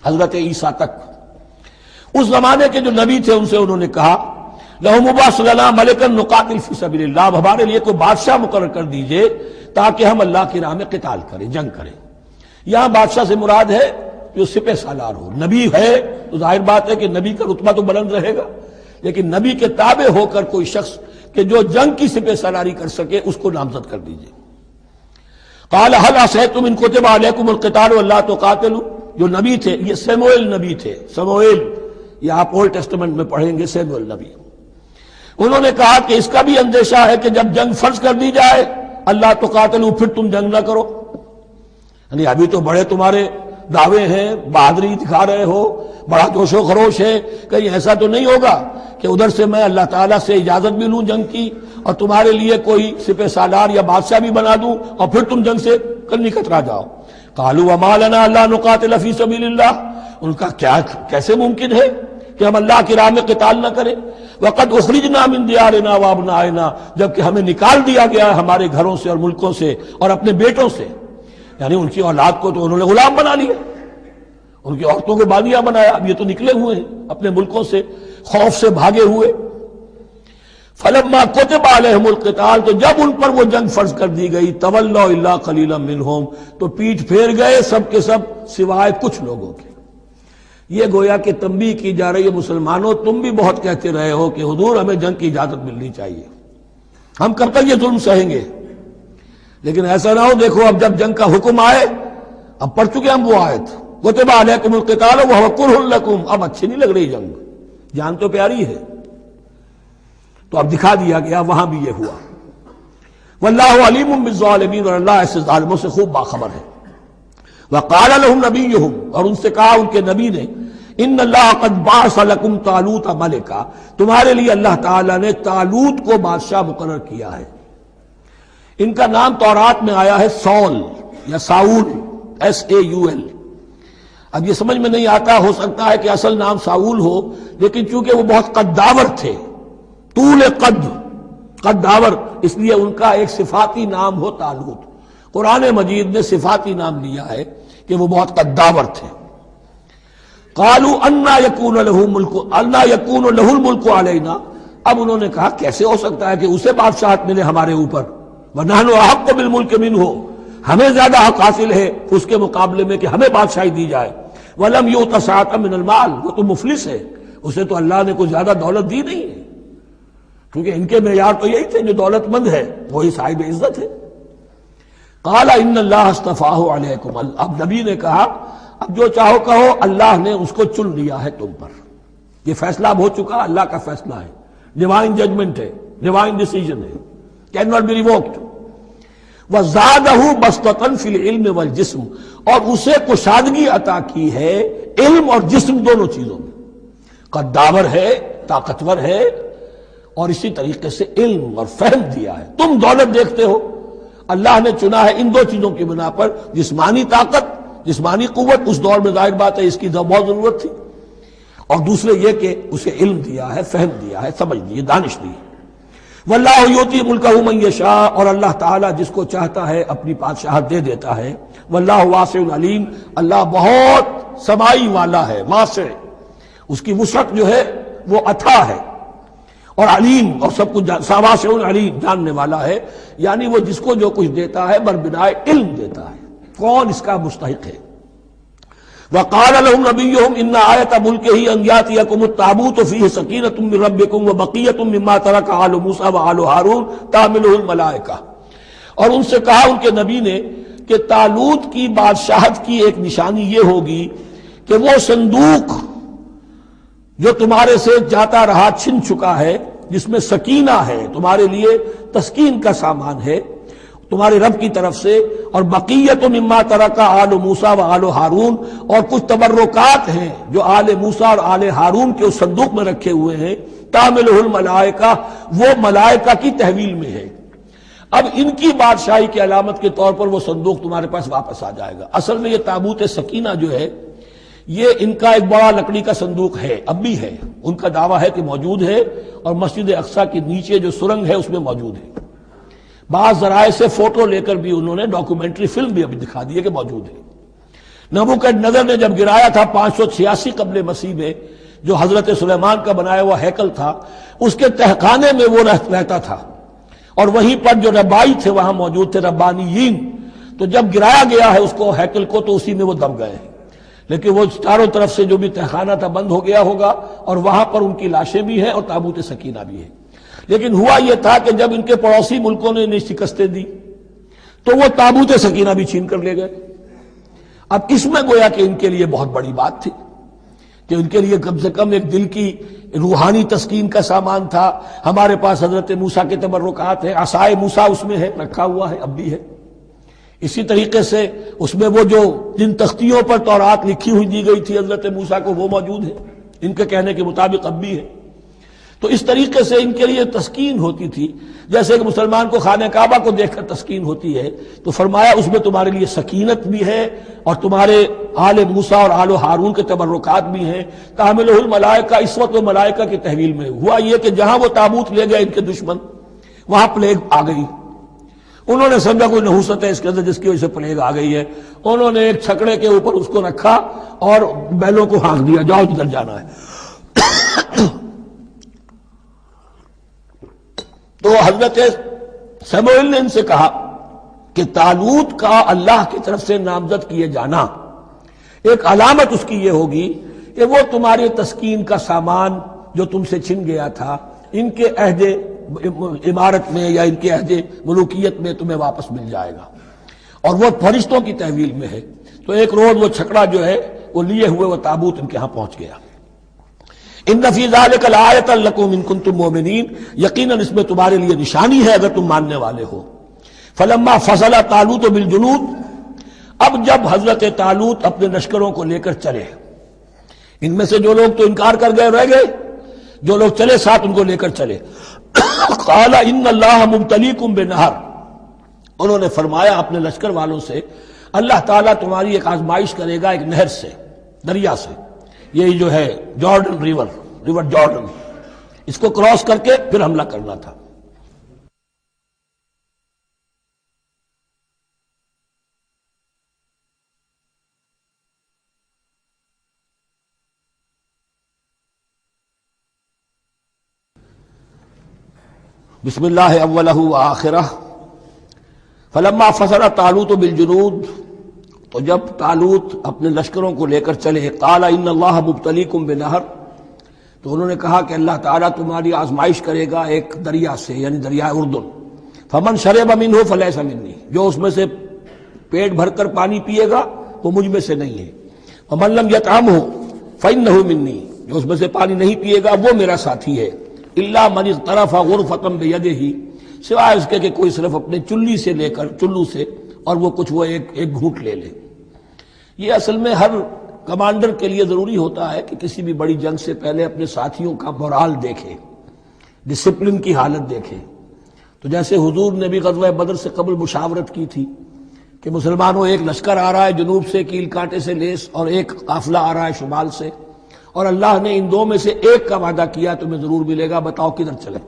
حضرت عیسیٰ تک اس زمانے کے جو نبی تھے ان سے انہوں نے کہا لَهُ مُبَعَثْ لَنَا مَلِكًا نُقَاتِلْ فِي سَبِيلِ اللَّهِ، اب ہمارے لیے کوئی بادشاہ مقرر کر دیجئے تاکہ ہم اللہ کی راہ میں قتال کریں، جنگ کریں۔ یہاں بادشاہ سے مراد ہے جو سپہ سالار ہو۔ نبی ہے تو ظاہر بات ہے کہ نبی کا رتبہ تو بلند رہے گا، لیکن نبی کے تابع ہو کر کوئی شخص کہ جو جنگ کی سپہ سالاری کر سکے اس کو نامزد کر دیجئے۔ قال هل عصيتم ان كتب عليكم القتال والا تقاتلوا، جو نبی تھے یہ سموئیل نبی تھے، سموئیل، یہ آپ اولڈ ٹیسٹمنٹ میں پڑھیں گے سموئیل نبی۔ انہوں نے کہا کہ اس کا بھی اندیشہ ہے کہ جب جنگ فرض کر دی جائے اللہ تقاتلوا، پھر تم جنگ نہ کرو، یعنی ابھی تو بڑے تمہارے دعوے ہیں، بہادری دکھا رہے ہو، بڑا جوش و خروش ہے، کہیں ایسا تو نہیں ہوگا کہ ادھر سے میں اللہ تعالیٰ سے اجازت بھی لوں جنگ کی اور تمہارے لیے کوئی سپہ سالار یا بادشاہ بھی بنا دوں اور پھر تم جنگ سے کرنی کترا جاؤ۔ قالوا وما لنا الا نقاتل فی سبیل اللہ، ان کا کیسے ممکن ہے کہ ہم اللہ کی راہ میں قتال نہ کریں؟ وقد اخرجنا من دیارنا وابنائنا، جبکہ ہمیں نکال دیا گیا ہے ہمارے گھروں سے اور ملکوں سے اور اپنے بیٹوں سے، یعنی ان کی اولاد کو تو انہوں نے غلام بنا لیا، ان کی عورتوں کو باندیا بنایا، اب یہ تو نکلے ہوئے ہیں اپنے ملکوں سے خوف سے بھاگے ہوئے۔ فلما كتب عليهم القتال، تو جب ان پر وہ جنگ فرض کر دی گئی، تولوا الا قليلا منهم، تو پیٹھ پھیر گئے سب کے سب سوائے کچھ لوگوں کے۔ یہ گویا کہ تنبیہ کی جا رہی ہے مسلمانوں، تم بھی بہت کہتے رہے ہو کہ حضور ہمیں جنگ کی اجازت ملنی چاہیے، ہم کب تک یہ ظلم سہیں گے، لیکن ایسا نہ ہو دیکھو اب جب جنگ کا حکم آئے، اب پڑھ چکے ہم وہ آیت كتب عليكم القتال وهو كره لكم، اب اچھی نہیں لگ رہی جنگ، جان تو پیاری ہے، تو اب دکھا دیا گیا وہاں بھی یہ ہوا۔ واللہ علیم بالظالمین، اور اللہ ایسے ظالموں سے خوب باخبر ہے۔ وقال لهم نبیہم، اور ان سے کہا ان کے نبی نے، ان اللہ قد بعث لکم طالوت ملکا، تمہارے لیے اللہ تعالیٰ نے طالوت کو بادشاہ مقرر کیا ہے۔ ان کا نام تورات میں آیا ہے سول یا ساؤل، SAUL۔ اب یہ سمجھ میں نہیں آتا، ہو سکتا ہے کہ اصل نام ساؤل ہو، لیکن چونکہ وہ بہت قداور تھے، طول قداور، اس لیے ان کا ایک صفاتی نام ہو طالوت۔ قرآن مجید نے صفاتی نام لیا ہے کہ وہ بہت قداور تھے۔ قالوا انا یکون له الملک علینا، اب انہوں نے کہا کیسے ہو سکتا ہے کہ اسے بادشاہت ملے ہمارے اوپر، ونحن احق بالملک منہ، ہمیں زیادہ حق حاصل ہے اس کے مقابلے میں کہ ہمیں بادشاہی دی جائے۔ ولم یؤت سعۃ من المال، وہ تو مفلس ہے، اسے تو اللہ نے کوئی زیادہ دولت دی نہیں ہے، کیونکہ ان کے معیار تو یہی تھے جو دولت مند ہے وہی صاحب عزت ہے۔ قال ان اللہ اصطفاہ علیکم، اب نبی نے کہا اب جو چاہو کہو، اللہ نے اس کو چن لیا ہے تم پر، یہ فیصلہ اب ہو چکا، اللہ کا فیصلہ ہے، ڈیوائن ججمنٹ ہے، ڈیوائن ڈیسیژن ہے، کین ناٹ بی ریووکڈ۔ وزادہ بسطۃ فی العلم والجسم، اور اسے کشادگی عطا کی ہے علم اور جسم دونوں چیزوں میں، قداور ہے، طاقتور ہے، اور اسی طریقے سے علم اور فہم دیا ہے۔ تم دولت دیکھتے ہو، اللہ نے چنا ہے ان دو چیزوں کی بنا پر، جسمانی طاقت، جسمانی قوت، اس دور میں ظاہر بات ہے اس کی بہت ضرورت تھی، اور دوسرے یہ کہ اسے علم دیا ہے، فہم دیا ہے، سمجھ دی ہے، دانش دی ہے۔ واللہ یؤتی ملکہ من یشاء، اور اللہ تعالیٰ جس کو چاہتا ہے اپنی بادشاہت دے دیتا ہے۔ واللہ واسع علیم، اللہ بہت سمائی والا ہے، واسع، اس کی وسعت جو ہے وہ عطا ہے، اور علیم، اور سب کچھ واسع علیم، جاننے والا ہے، یعنی وہ جس کو جو کچھ دیتا ہے بربنائے علم دیتا ہے، کون اس کا مستحق ہے۔ وقال لهم نبيهم ان آیۃ ملکہ ان یاتیکم التابوت فیہ سکینۃ من ربکم وبقیۃ مما ترک آل موسیٰ وآل ہارون تحملہ الملائکہ، اور ان سے کہا ان کے نبی نے کہ طالوت کی بادشاہت کی ایک نشانی یہ ہوگی کہ وہ صندوق جو تمہارے سے جاتا رہا چھن چکا ہے، جس میں سکینہ ہے، تمہارے لیے تسکین کا سامان ہے تمہارے رب کی طرف سے، اور بقیت مما ترک آل موسیٰ و آل ہارون، اور کچھ تبرکات ہیں جو آل موسیٰ اور آل ہارون کے اس صندوق میں رکھے ہوئے ہیں، تحملہ الملائکہ، وہ ملائکہ کی تحویل میں ہے۔ اب ان کی بادشاہی کی علامت کے طور پر وہ صندوق تمہارے پاس واپس آ جائے گا۔ اصل میں یہ تابوت سکینہ جو ہے یہ ان کا ایک بڑا لکڑی کا صندوق ہے، اب بھی ہے، ان کا دعویٰ ہے کہ موجود ہے، اور مسجد اقصیٰ کے نیچے جو سرنگ ہے اس میں موجود ہے۔ بعض ذرائع سے فوٹو لے کر بھی انہوں نے ڈاکومنٹری فلم بھی ابھی دکھا دی ہے کہ موجود ہے، نبوکدنضر نے جب گرایا تھا 586 قبل مسیح میں، جو حضرت سلیمان کا بنایا ہوا ہیکل تھا، اس کے تہخانے میں وہ رہتا تھا، اور وہیں پر جو ربائی تھے وہاں موجود تھے، ربانیین. تو جب گرایا گیا ہے اس کو، ہیکل کو، تو اسی میں وہ دب گئے ہیں. لیکن وہ چاروں طرف سے جو بھی تہخانہ تھا بند ہو گیا ہوگا، اور وہاں پر ان کی لاشیں بھی ہیں اور تابوت سکینہ بھی ہے. لیکن ہوا یہ تھا کہ جب ان کے پڑوسی ملکوں نے انہیں شکستیں دی تو وہ تابوت سکینہ بھی چھین کر لے گئے. اب اس میں گویا کہ ان کے لیے بہت بڑی بات تھی کہ ان کے لیے کم سے کم ایک دل کی روحانی تسکین کا سامان تھا. ہمارے پاس حضرت موسیٰ کے تبرکات ہیں، عصائے موسیٰ اس میں ہے، رکھا ہوا ہے، اب بھی ہے. اسی طریقے سے اس میں وہ جو جن تختیوں پر تورات لکھی ہوئی دی گئی تھی حضرت موسیٰ کو، وہ موجود ہے، ان کے کہنے کے مطابق اب بھی ہے. تو اس طریقے سے ان کے لیے تسکین ہوتی تھی، جیسے کہ مسلمان کو خانہ کعبہ کو دیکھ کر تسکین ہوتی ہے. تو فرمایا اس میں تمہارے لیے سکینت بھی ہے، اور تمہارے آل موسیٰ اور آل ہارون کے تبرکات بھی ہیں. تحملہ الملائکہ، اس وقت وہ ملائکہ کی تحویل میں ہوا یہ کہ جہاں وہ تابوت لے گئے ان کے دشمن، وہاں پلیگ آ گئی. انہوں نے سمجھا کوئی نحوست ہے اس کے اندر جس کی وجہ سے پلیگ آ گئی ہے. انہوں نے ایک چھکڑے کے اوپر اس کو رکھا اور بیلوں کو ہانک دیا، جاؤ جدھر جانا ہے. تو حضرت سموئیل نے ان سے کہا کہ طالوت کا اللہ کی طرف سے نامزد کیے جانا ایک علامت اس کی یہ ہوگی کہ وہ تمہاری تسکین کا سامان جو تم سے چھن گیا تھا، ان کے عہد عمارت میں یا ان کے عہد ملوکیت میں تمہیں واپس مل جائے گا، اور وہ فرشتوں کی تحویل میں ہے. تو ایک روز وہ چھکڑا جو ہے وہ لیے ہوئے وہ تابوت ان کے ہاں پہنچ گیا. ان فی ذلک لآیۃ لکم ان کنتم مؤمنین، یقیناً اس میں تمہارے لیے نشانی ہے اگر تم ماننے والے ہو. فلما فصل طالوت بالجنود، اب جب حضرت طالوت اپنے لشکروں کو لے کر چلے، ان میں سے جو لوگ تو انکار کر گئے رہ گئے، جو لوگ چلے ساتھ ان کو لے کر چلے. قال ان اللہ مبتلیکم بنہر، انہوں نے فرمایا اپنے لشکر والوں سے اللہ تعالیٰ تمہاری ایک آزمائش کرے گا ایک نہر سے، دریا سے. یہ جو ہے جارڈن ریور جارڈن، اس کو کراس کر کے پھر حملہ کرنا تھا. بسم اللہ اولہ وآخرہ. فلما فصل طالوت بالجنود، تو جب طالوت اپنے لشکروں کو لے کر چلے، قال ان اللہ مبتلیکم بنہر، تو انہوں نے کہا کہ اللہ تعالیٰ تمہاری آزمائش کرے گا ایک دریا سے، یعنی دریائے اردن. فمن شرب منہ فلیس منی، جو اس میں سے پیٹ بھر کر پانی پیے گا وہ مجھ میں سے نہیں ہے. ومن لم یطعمہ فانہ منی، جو اس میں سے پانی نہیں پیے گا وہ میرا ساتھی ہے. الا من اغترف غرفۃ بیدہ، سوائے اس کے کہ کوئی صرف اپنے چلو سے اور وہ کچھ وہ ایک گھونٹ لے لے. یہ اصل میں ہر کمانڈر کے لیے ضروری ہوتا ہے کہ کسی بھی بڑی جنگ سے پہلے اپنے ساتھیوں کا مورال دیکھے، ڈسپلن کی حالت دیکھے. تو جیسے حضور نے بھی غزوہ بدر سے قبل مشاورت کی تھی کہ مسلمانوں ایک لشکر آ رہا ہے جنوب سے کیل کانٹے سے لیس، اور ایک قافلہ آ رہا ہے شمال سے، اور اللہ نے ان دو میں سے ایک کا وعدہ کیا تمہیں ضرور ملے گا، بتاؤ کدھر چلے.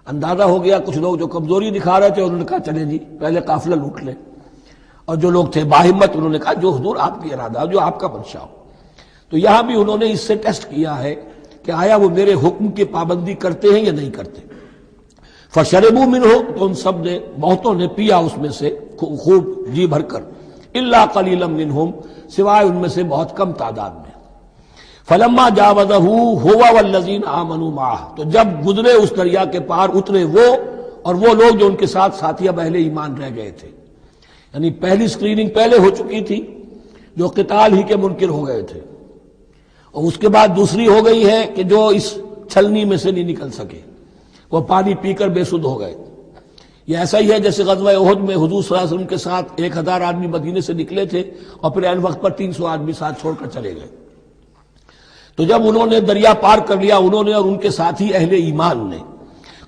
اندازہ ہو گیا کچھ لوگ جو کمزوری دکھا رہے تھے انہوں نے کہا چلیں جی پہلے قافلہ لوٹ لیں، اور جو لوگ تھے باہمت انہوں نے کہا جو حضور آپ کی ارادہ ہو، جو آپ کا منشا ہو. تو یہاں بھی انہوں نے اس سے ٹیسٹ کیا ہے کہ آیا وہ میرے حکم کی پابندی کرتے ہیں یا نہیں کرتے. فشربوا منہ، تو ان سب نے بہتوں نے پیا اس میں سے خوب جی بھر کر. الا قلیلا منہم، سوائے ان میں سے بہت کم تعداد میں. فلما جاوزہ ہوا والذین آمنوا معہ، تو جب گزرے اس دریا کے پار، اترے وہ اور وہ لوگ جو ان کے ساتھ ساتھی اب اہل ایمان رہ گئے تھے. یعنی پہلی سکریننگ پہلے ہو چکی تھی، جو قتال ہی کے منکر ہو گئے تھے، اور اس کے بعد دوسری ہو گئی ہے کہ جو اس چھلنی میں سے نہیں نکل سکے، وہ پانی پی کر بے سدھ ہو گئے. یہ ایسا ہی ہے جیسے غزوہ احد میں حضور صلی اللہ علیہ وسلم کے ساتھ 1000 آدمی مدینے سے نکلے تھے اور پھر عین وقت پر 300 آدمی ساتھ چھوڑ کر چلے گئے. تو جب انہوں نے دریا پار کر لیا، انہوں نے اور ان کے ساتھی اہل ایمان نے،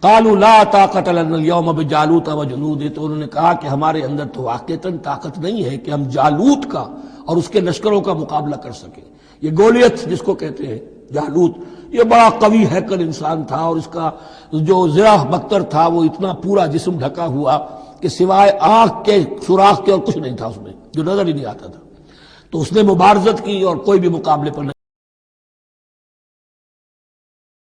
قالوا لا طاقت لنا اليوم بجالوت وجنودہ، تو انہوں نے کہا کہ ہمارے اندر تو واقعتاً طاقت نہیں ہے کہ ہم جالوت کا اور اس کے لشکروں کا مقابلہ کر سکیں. یہ گولیت جس کو کہتے ہیں جالوت، یہ بڑا قوی ہیکل انسان تھا، اور اس کا جو زرہ بختر تھا وہ اتنا پورا جسم ڈھکا ہوا کہ سوائے آنکھ کے سوراخ کے اور کچھ نہیں تھا اس میں، جو نظر ہی نہیں آتا تھا. تو اس نے مبارزت کی اور کوئی بھی مقابلے پر نہیں